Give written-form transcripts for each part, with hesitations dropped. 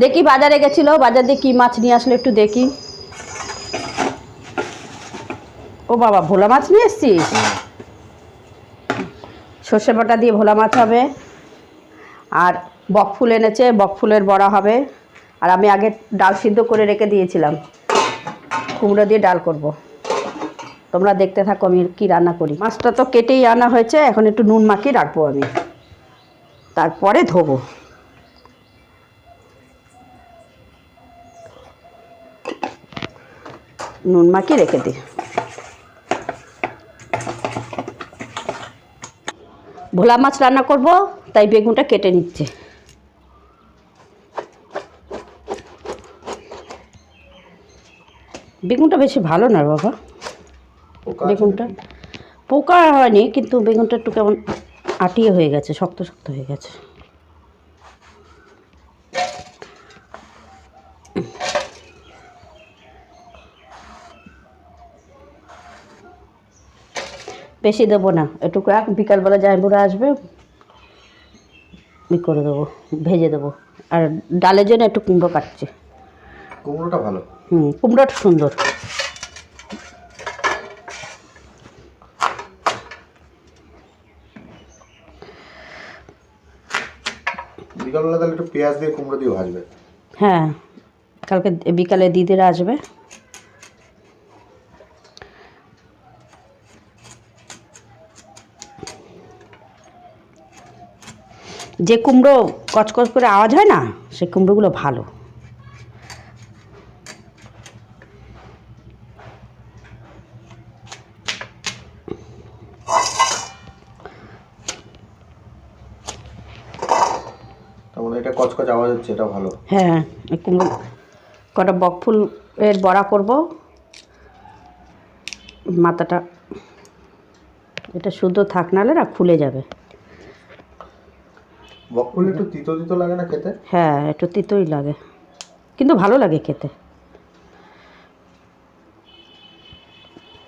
দেখি বাজারে গেছিল, বাজার দিয়ে কী মাছ নিয়ে আসলে একটু দেখি। ও বাবা, ভোলা মাছ নিয়ে এসছিস? সর্ষে বাটা দিয়ে ভোলা মাছ হবে, আর বকফুল এনেছে, বকফুলের বড়া হবে। আর আমি আগে ডাল সিদ্ধ করে রেখে দিয়েছিলাম, কুমড়ো দিয়ে ডাল করব। তোমরা দেখতে থাকো আমি কী রান্না করি। মাছটা তো কেটেই আনা হয়েছে, এখন একটু নুন মাখিয়ে রাখবো আমি, তারপরে ধোবো। নুন মাখিয়ে রেখে দিই। ভোলা মাছ রান্না করব, তাই বেগুনটা কেটে নিচ্ছে। বেগুনটা বেশি ভালো না বাবা, বেগুনটা পোকা হয়নি, কিন্তু বেগুনটা একটু কেমন আটিয়ে হয়ে গেছে, শক্ত শক্ত হয়ে গেছে। বেশি দেবো না, একটু বিকালবেলা জামাইবুড়া আসবে, করে দেবো, ভেজে দেবো। আর ডালের জন্য একটু কুমড়ো কাটছে। কুমড়োটা ভালো। কুমড়োটা সুন্দর। বিকালবেলা তাহলে একটু পেঁয়াজ দিয়ে কুমড়ো দিয়ে ভাজবে। হ্যাঁ, কালকে বিকালে দিদিরা আসবে। যে কুমড়ো কচকচ করে আওয়াজ হয় না, সে কুমড়োগুলো ভালো। তাহলে এটা কচকচ আওয়াজ হচ্ছে, এটা ভালো। হ্যাঁ, এই কুমড়ো কটা বকফুলের বড়া করব। মাথাটা এটা শুদ্ধ থাক, নাহলে না খুলে যাবে। বকফুল একটু তিতো তিতো লাগে না খেতে? হ্যাঁ, একটু তিতোই লাগে, কিন্তু ভালো লাগে খেতে।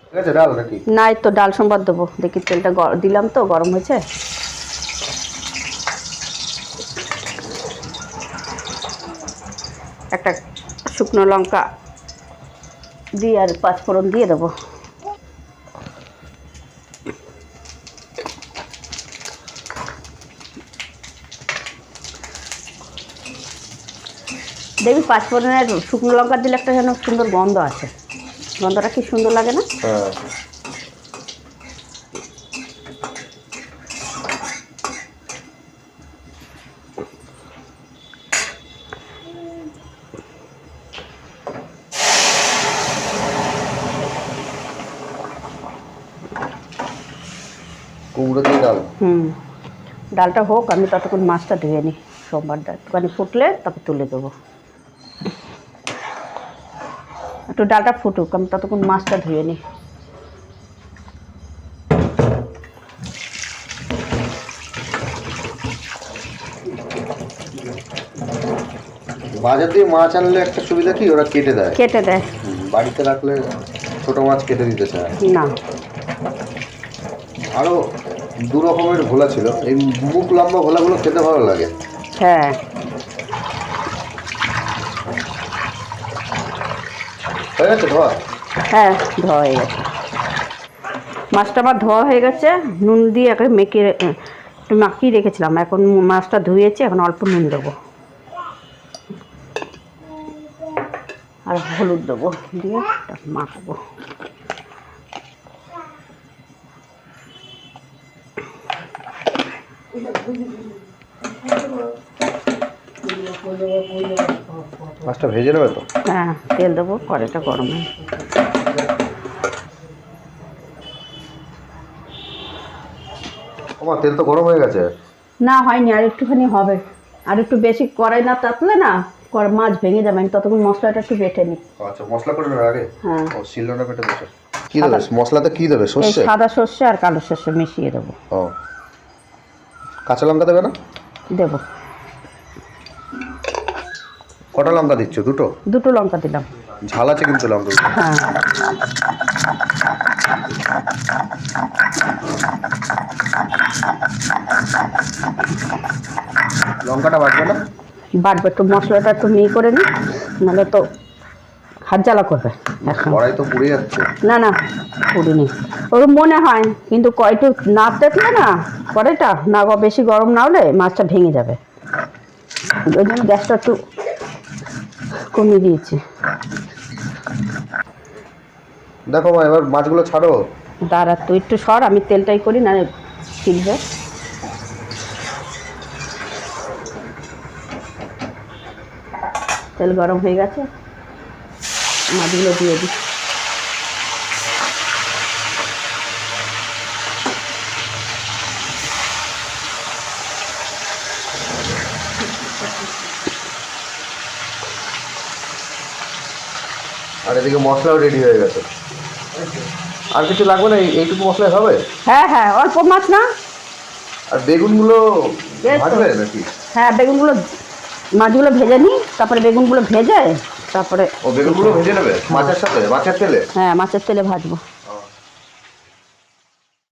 ঠিক আছে, ডাল নাকি? না, এই তো ডাল সম্বাদ দেবো। দেখি তেলটা দিলাম তো, গরম হয়েছে। একটা শুকনো লঙ্কা দিয়ে আর পাঁচফোড়ন দিয়ে দেবো। দেখবি পাঁচফোড়নের শুকনো লঙ্কা দিলে একটা যেন সুন্দর গন্ধ আছে। গন্ধটা কি সুন্দর লাগে না? হ্যাঁ। কুমড়ো দিয়ে ডাল। ডালটা হোক, আমি ততক্ষণ মাছটা ধুয়ে নিই। সোমবার ডাল একটুখানি ফুটলে তারপর তুলে দেবো। একটু ডালটা ফুটুক, আমি ততক্ষণ মাছটা ধুয়ে নিই। বাজার দিয়ে মাছ আনলে একটা সুবিধা কি, ওরা কেটে দেয়। কেটে দেয়। বাড়িতে রাখলে ছোট মাছ কেটে দিতে চায় না। আরও দু রকমের ভোলা ছিল, এই মুখ লম্বা ভোলাগুলো খেতে ভালো লাগে। হ্যাঁ, হয়ে গেছে ধোয়া? হ্যাঁ, ধোয়া হয়ে গেছে। মাছটা আমার ধোয়া হয়ে গেছে, নুন দিয়ে একটু মাখিয়ে রেখেছিলাম। এখন মাছটা ধুয়েছি, এখন অল্প নুন দেবো আর হলুদ দেবো, দিয়ে মাখবো। মাছটা ভেজে নেবে তো? হ্যাঁ, তেল দেবো, কড়াইটা গরম হয়। আমার তেল তো গরম হয়ে গেছে। না, হয়নি, আর একটুখানি হবে। আর একটু বেশি কড়াই না তাপলে না মাছ ভেঙে যাবে। আমি ততক্ষণ মশলাটা একটু বেটে নিই। আচ্ছা, মশলা করে নেওয়ার আগে? হ্যাঁ। ও, শিলনোড়া বেটে দেবে। কি দেবে মশলাতে? কি দেবে? সর্ষে? সাদা সর্ষে আর কালো সর্ষে মিশিয়ে দেবো। ও, কাঁচা লঙ্কা দেবে না? দেবো। কটা লঙ্কা দিচ্ছ? দুটো? দুটো লঙ্কা দিলাম। ঝাল আছে কিন্তু লঙ্কা। হ্যাঁ। লঙ্কাটা বাটবে না? বাটবো, একটু মশলাটা একটু মিহি করে নিই, নাহলে তো হাত জ্বালা করবে এখন। কড়াই তো পুড়ে যাচ্ছে। না না পুড়িনি, ওর মনে হয়, কিন্তু একটু না দেখলে না কড়াইটা না বেশি গরম না হলে মাছটা ভেঙে যাবে, ওই জন্য গ্যাসটা একটু কমিয়ে দিয়েছি। দেখো মা, এবার মাছগুলো ছাড়ো। দাঁড়া তুই একটু সর, আমি তেলটাই করি না ছিলবে। তেল গরম হয়ে গেছে, মাছগুলো দিয়ে দিই। আর এদিকে মশলাও রেডি হয়ে গেছে। আর কিছু লাগবে না, এইটুকু মশলাই হবে? হ্যাঁ হ্যাঁ, অল্প মাছ না। আর বেগুনগুলো বেশ তো। ভাজবে নাকি? হ্যাঁ বেগুনগুলো, মাছগুলো ভেজে নিই, তারপরে বেগুনগুলো ভেজে তারপরে। ও বেগুনগুলো ভেজে নেবে মাছের সাথে, মাছের তেলে? হ্যাঁ মাছের তেলে ভাজবো।